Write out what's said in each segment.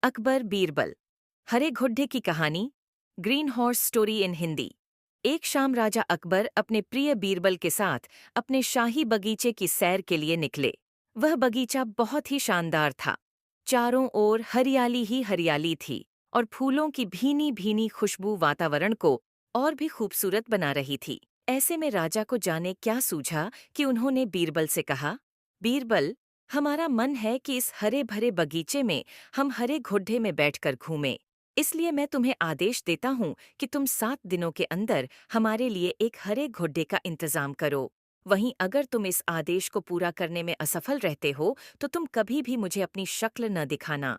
अकबर बीरबल। हरे घोड़े की कहानी। Green horse story in Hindi. एक शाम राजा अकबर अपने प्रिय बीरबल के साथ अपने शाही बगीचे की सैर के लिए निकले। वह बगीचा बहुत ही शानदार था। चारों ओर हरियाली ही हरियाली थी और फूलों की भीनी भीनी खुशबू वातावरण को और भी खूबसूरत बना रही थी। ऐसे में राजा को जाने क्या सूझा कि उन्होंने बीरबल से कहा, बीरबल, हमारा मन है कि इस हरे भरे बगीचे में हम हरे घोड़े में बैठकर घूमें। इसलिए मैं तुम्हें आदेश देता हूँ कि तुम 7 दिनों के अंदर हमारे लिए एक हरे घोड़े का इंतजाम करो। वहीं अगर तुम इस आदेश को पूरा करने में असफल रहते हो तो तुम कभी भी मुझे अपनी शक्ल न दिखाना।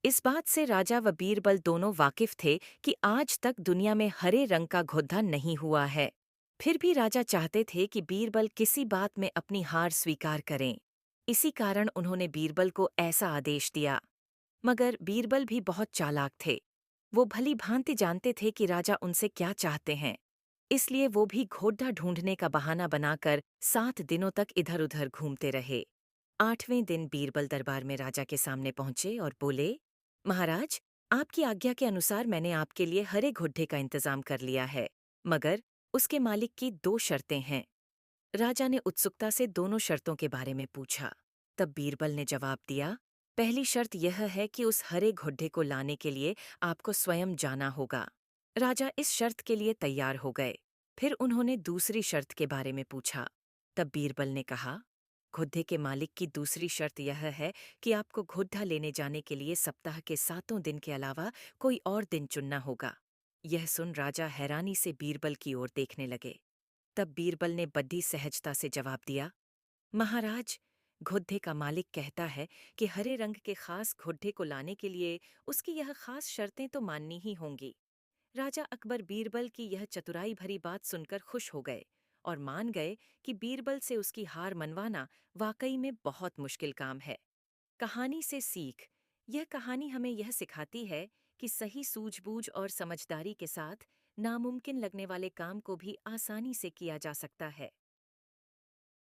इस बात से राजा व बीरबल दोनों वाकिफ थे कि आज तक दुनिया में हरे रंग का घोड़ा नहीं हुआ है। फिर भी राजा चाहते थे कि बीरबल किसी बात में अपनी हार स्वीकार करें। इसी कारण उन्होंने बीरबल को ऐसा आदेश दिया। मगर बीरबल भी बहुत चालाक थे। वो भली भांति जानते थे कि राजा उनसे क्या चाहते हैं। इसलिए वो भी घोड़ा ढूंढने का बहाना बनाकर 7 दिनों तक इधर-उधर घूमते रहे। 8वें दिन बीरबल दरबार में राजा के सामने पहुंचे और बोले, महाराज, आपकी आज्ञा के अनुसार मैंने आपके लिए हरे घोड़े का इंतजाम कर लिया है, मगर उसके मालिक की 2 शर्तें हैं। राजा ने उत्सुकता से दोनों शर्तों के बारे में पूछा। तब बीरबल ने जवाब दिया, पहली शर्त यह है कि उस हरे घोड़े को लाने के लिए आपको स्वयं जाना होगा। राजा इस शर्त के लिए तैयार हो गए। फिर उन्होंने दूसरी शर्त के बारे में पूछा। तब बीरबल ने कहा, घोड़े के मालिक की दूसरी शर्त यह है कि आपको घोड़ा लेने जाने के लिए सप्ताह के 7 दिन के अलावा कोई और दिन चुनना होगा। यह सुन राजा हैरानी से बीरबल की ओर देखने लगे। तब बीरबल ने बड़ी सहजता से जवाब दिया, महाराज, घोड़े का मालिक कहता है कि हरे रंग के खास घोड़े को लाने के लिए उसकी यह खास शर्तें तो माननी ही होंगी। राजा अकबर बीरबल की यह चतुराई भरी बात सुनकर खुश हो गए और मान गए कि बीरबल से उसकी हार मनवाना वाकई में बहुत मुश्किल काम है। कहानी से सीख। यह कहानी हमें यह सिखाती है कि सही सूझबूझ और समझदारी के साथ नामुमकिन लगने वाले काम को भी आसानी से किया जा सकता है।